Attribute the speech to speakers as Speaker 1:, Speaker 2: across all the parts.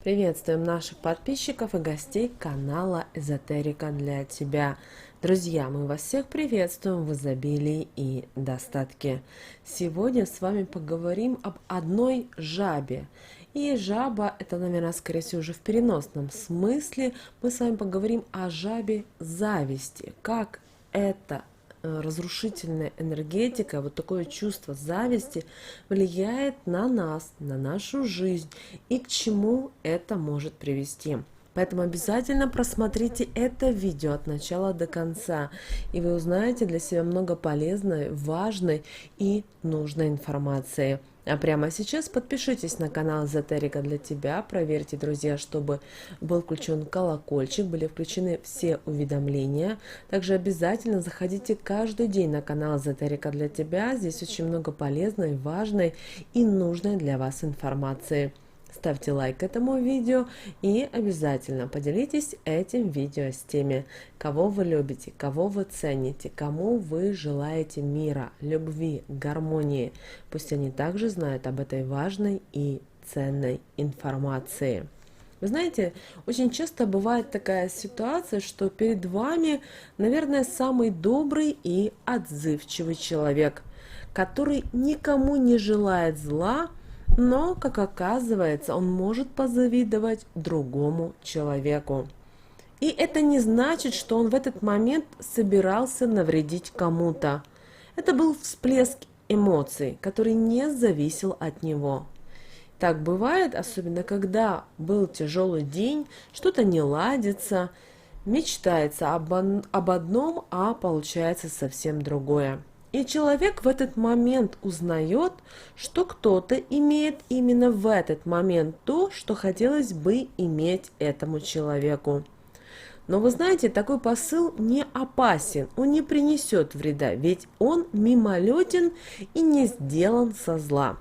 Speaker 1: Приветствуем наших подписчиков и гостей канала Эзотерика для тебя. Друзья, мы вас всех приветствуем в изобилии и достатке. Сегодня с вами поговорим об одной жабе. И жаба, это, наверное, скорее всего, уже в переносном смысле. Мы с вами поговорим о жабе зависти. Как это разрушительная энергетика, вот такое чувство зависти влияет на нас, на нашу жизнь и к чему это может привести. Поэтому обязательно просмотрите это видео от начала до конца, и вы узнаете для себя много полезной, важной и нужной информации. А прямо сейчас подпишитесь на канал Эзотерика для тебя, проверьте, друзья, чтобы был включен колокольчик, были включены все уведомления. Также обязательно заходите каждый день на канал Эзотерика для тебя, здесь очень много полезной, важной и нужной для вас информации. Ставьте лайк этому видео и обязательно поделитесь этим видео с теми, кого вы любите, кого вы цените, кому вы желаете мира, любви, гармонии. Пусть они также знают об этой важной и ценной информации. Вы знаете, очень часто бывает такая ситуация, что перед вами, наверное, самый добрый и отзывчивый человек, который никому не желает зла, но, как оказывается, он может позавидовать другому человеку. И это не значит, что он в этот момент собирался навредить кому-то. Это был всплеск эмоций, который не зависел от него. Так бывает, особенно когда был тяжелый день, что-то не ладится, мечтается об одном, а получается совсем другое. И человек в этот момент узнает, что кто-то имеет именно в этот момент то, что хотелось бы иметь этому человеку. Но вы знаете, такой посыл не опасен, он не принесет вреда, ведь он мимолетен и не сделан со зла.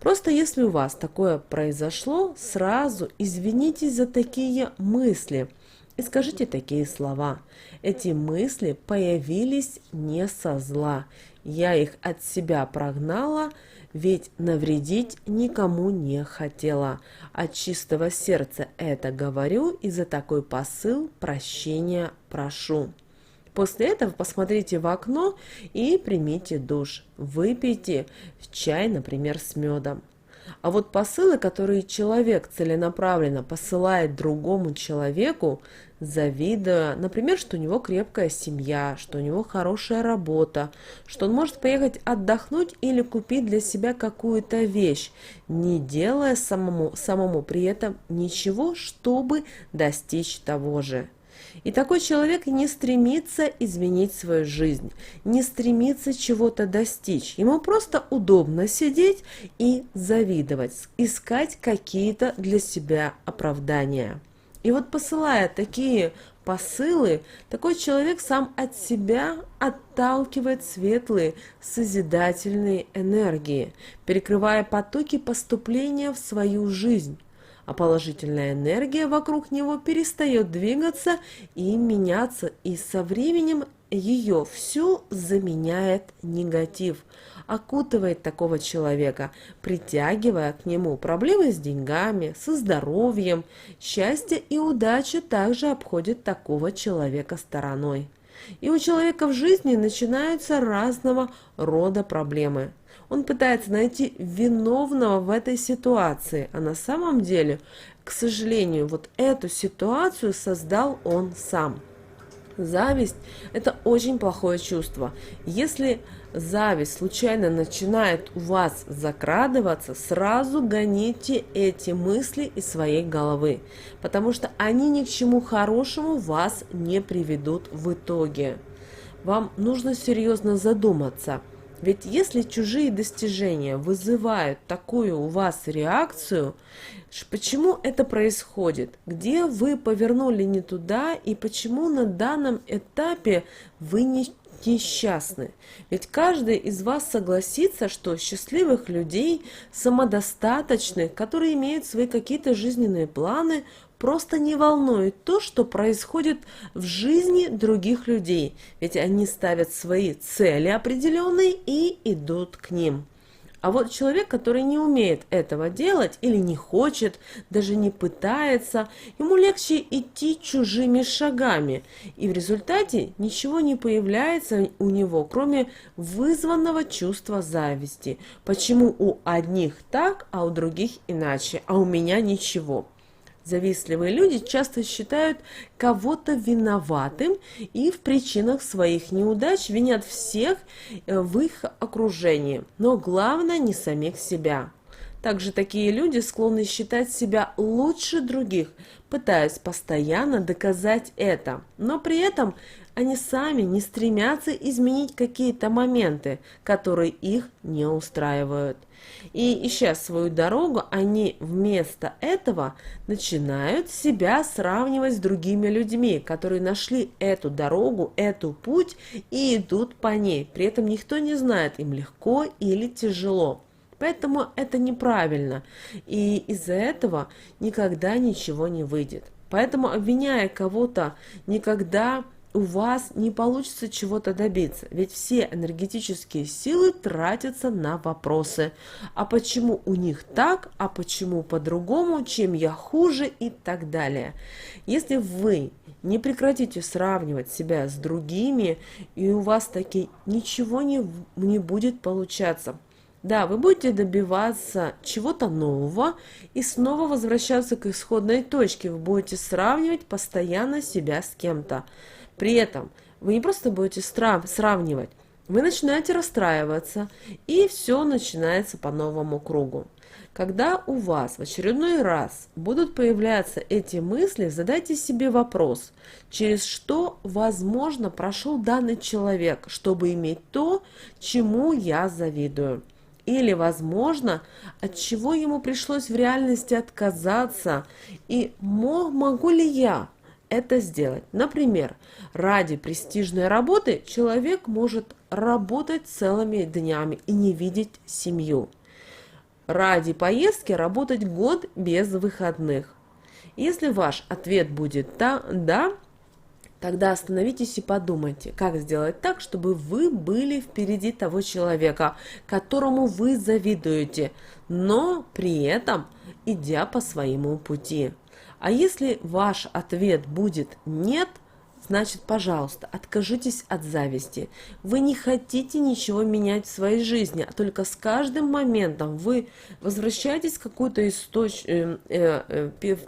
Speaker 1: Просто если у вас такое произошло, сразу извинитесь за такие мысли и скажите такие слова. Эти мысли появились не со зла. Я их от себя прогнала, ведь навредить никому не хотела. От чистого сердца это говорю, и за такой посыл прощения прошу. После этого посмотрите в окно и примите душ. Выпейте чай, например, с медом. А вот посылы, которые человек целенаправленно посылает другому человеку, завидуя, например, что у него крепкая семья, что у него хорошая работа, что он может поехать отдохнуть или купить для себя какую-то вещь, не делая самому при этом ничего, чтобы достичь того же. И такой человек не стремится изменить свою жизнь, не стремится чего-то достичь. Ему просто удобно сидеть и завидовать, искать какие-то для себя оправдания. И вот посылая такие посылы, такой человек сам от себя отталкивает светлые, созидательные энергии, перекрывая потоки поступления в свою жизнь. А положительная энергия вокруг него перестает двигаться и меняться, и со временем ее всю заменяет негатив, окутывает такого человека, притягивая к нему проблемы с деньгами, со здоровьем. Счастье и удача также обходят такого человека стороной. И у человека в жизни начинаются разного рода проблемы. Он пытается найти виновного в этой ситуации, а на самом деле, к сожалению, вот эту ситуацию создал он сам. Зависть – это очень плохое чувство. Если зависть случайно начинает у вас закрадываться, сразу гоните эти мысли из своей головы, потому что они ни к чему хорошему вас не приведут в итоге. Вам нужно серьезно задуматься. Ведь если чужие достижения вызывают такую у вас реакцию, почему это происходит? Где вы повернули не туда и почему на данном этапе вы несчастны? Ведь каждый из вас согласится, что счастливых людей, самодостаточных, которые имеют свои какие-то жизненные планы, просто не волнует то, что происходит в жизни других людей, ведь они ставят свои цели определенные и идут к ним. А вот человек, который не умеет этого делать или не хочет, даже не пытается, ему легче идти чужими шагами. И в результате ничего не появляется у него, кроме вызванного чувства зависти. Почему у одних так, а у других иначе, а у меня ничего? Завистливые люди часто считают кого-то виноватым и в причинах своих неудач винят всех в их окружении, но главное не самих себя. Также такие люди склонны считать себя лучше других, пытаясь постоянно доказать это, но при этом они сами не стремятся изменить какие-то моменты, которые их не устраивают. И ища свою дорогу, они вместо этого начинают себя сравнивать с другими людьми, которые нашли эту дорогу, эту путь и идут по ней. При этом никто не знает, им легко или тяжело. Поэтому это неправильно, и из-за этого никогда ничего не выйдет. Поэтому, обвиняя кого-то, никогда у вас не получится чего-то добиться, ведь все энергетические силы тратятся на вопросы. А почему у них так, а почему по-другому, чем я хуже и так далее. Если вы не прекратите сравнивать себя с другими, и у вас таки ничего не будет получаться. Да, вы будете добиваться чего-то нового и снова возвращаться к исходной точке. Вы будете сравнивать постоянно себя с кем-то. При этом вы не просто будете сравнивать, вы начинаете расстраиваться, и все начинается по новому кругу. Когда у вас в очередной раз будут появляться эти мысли, задайте себе вопрос, через что, возможно, прошел данный человек, чтобы иметь то, чему я завидую. Или, возможно, от чего ему пришлось в реальности отказаться, и могу ли я это сделать. Например, ради престижной работы человек может работать целыми днями и не видеть семью. Ради поездки работать год без выходных. Если ваш ответ будет «да», тогда остановитесь и подумайте, как сделать так, чтобы вы были впереди того человека, которому вы завидуете, но при этом идя по своему пути. А если ваш ответ будет «нет», значит, пожалуйста, откажитесь от зависти. Вы не хотите ничего менять в своей жизни, а только с каждым моментом вы возвращаетесь в какую-то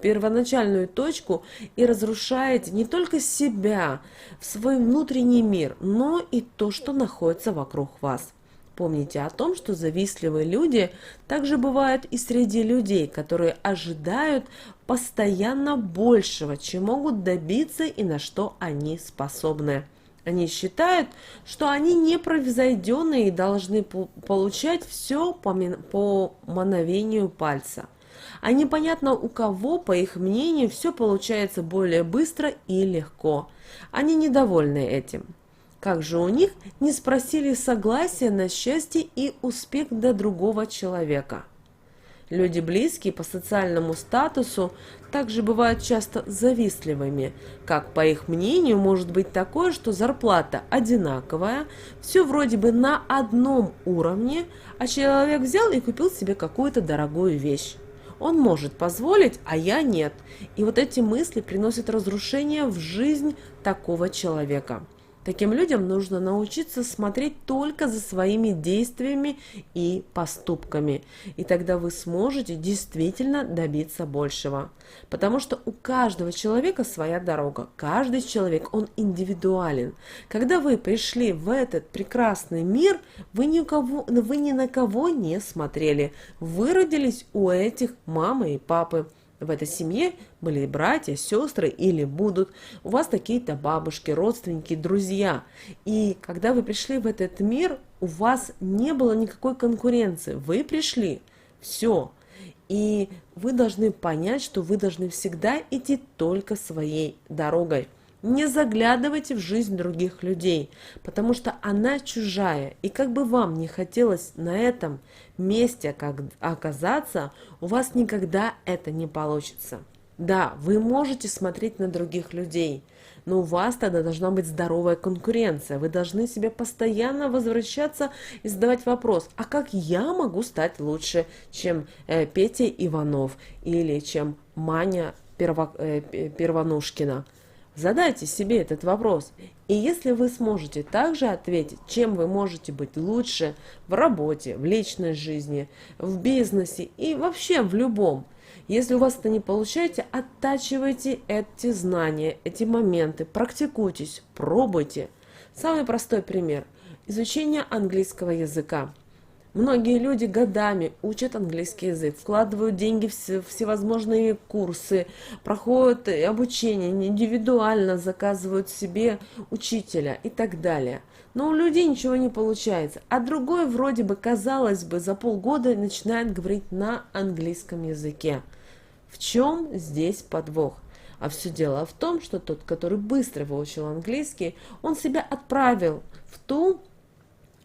Speaker 1: первоначальную точку и разрушаете не только себя, свой внутренний мир, но и то, что находится вокруг вас. Помните о том, что завистливые люди также бывают и среди людей, которые ожидают постоянно большего, чем могут добиться и на что они способны. Они считают, что они непревзойденные и должны получать все по мановению пальца. А непонятно у кого, по их мнению, все получается более быстро и легко. Они недовольны этим. Как же у них не спросили согласия на счастье и успех для другого человека? Люди, близкие по социальному статусу, также бывают часто завистливыми. Как по их мнению может быть такое, что зарплата одинаковая, все вроде бы на одном уровне, а человек взял и купил себе какую-то дорогую вещь. Он может позволить, а я нет. И вот эти мысли приносят разрушение в жизнь такого человека. Таким людям нужно научиться смотреть только за своими действиями и поступками. И тогда вы сможете действительно добиться большего. Потому что у каждого человека своя дорога. Каждый человек, он индивидуален. Когда вы пришли в этот прекрасный мир, вы ни на кого не смотрели. Вы родились у этих мамы и папы. В этой семье были братья, сестры или будут. У вас какие-то бабушки, родственники, друзья. И когда вы пришли в этот мир, у вас не было никакой конкуренции. Вы пришли. Все. И вы должны понять, что вы должны всегда идти только своей дорогой. Не заглядывайте в жизнь других людей, потому что она чужая. И как бы вам не хотелось на этом месте оказаться, у вас никогда это не получится. Да, вы можете смотреть на других людей, но у вас тогда должна быть здоровая конкуренция. Вы должны себе постоянно возвращаться и задавать вопрос, а как я могу стать лучше, чем Петя Иванов или чем Маня Первонушкина? Задайте себе этот вопрос. И если вы сможете также ответить, чем вы можете быть лучше в работе, в личной жизни, в бизнесе и вообще в любом, если у вас это не получается, оттачивайте эти знания, эти моменты, практикуйтесь, пробуйте. Самый простой пример. Изучение английского языка. Многие люди годами учат английский язык, вкладывают деньги в всевозможные курсы, проходят обучение, индивидуально заказывают себе учителя и так далее. Но у людей ничего не получается. А другой вроде бы, казалось бы, за полгода начинает говорить на английском языке. В чем здесь подвох? А все дело в том, что тот, который быстро выучил английский, он себя отправил в ту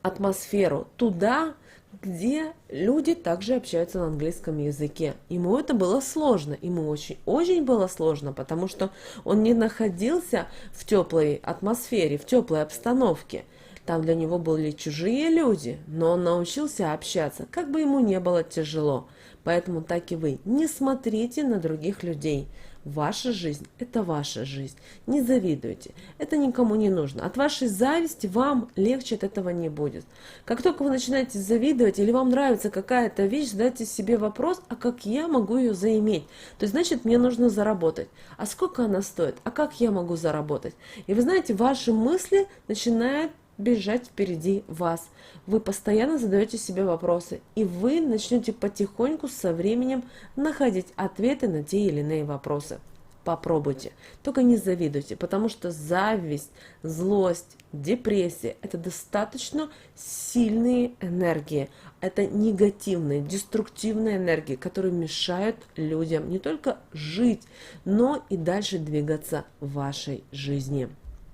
Speaker 1: атмосферу, туда, где люди также общаются на английском языке. Ему это было сложно, ему очень было сложно, потому что он не находился в теплой атмосфере, в теплой обстановке. Там для него были чужие люди, но он научился общаться, как бы ему не было тяжело. Поэтому так и вы, не смотрите на других людей. Ваша жизнь – это ваша жизнь. Не завидуйте. Это никому не нужно. От вашей зависти вам легче от этого не будет. Как только вы начинаете завидовать или вам нравится какая-то вещь, задайте себе вопрос, а как я могу ее заиметь? То есть, значит, мне нужно заработать. А сколько она стоит? А как я могу заработать? И вы знаете, ваши мысли начинают бежать впереди вас. Вы постоянно задаете себе вопросы, и вы начнете потихоньку со временем находить ответы на те или иные вопросы. Попробуйте, только не завидуйте, потому что зависть, злость, депрессия – это достаточно сильные энергии. Это негативные, деструктивные энергии, которые мешают людям не только жить, но и дальше двигаться в вашей жизни.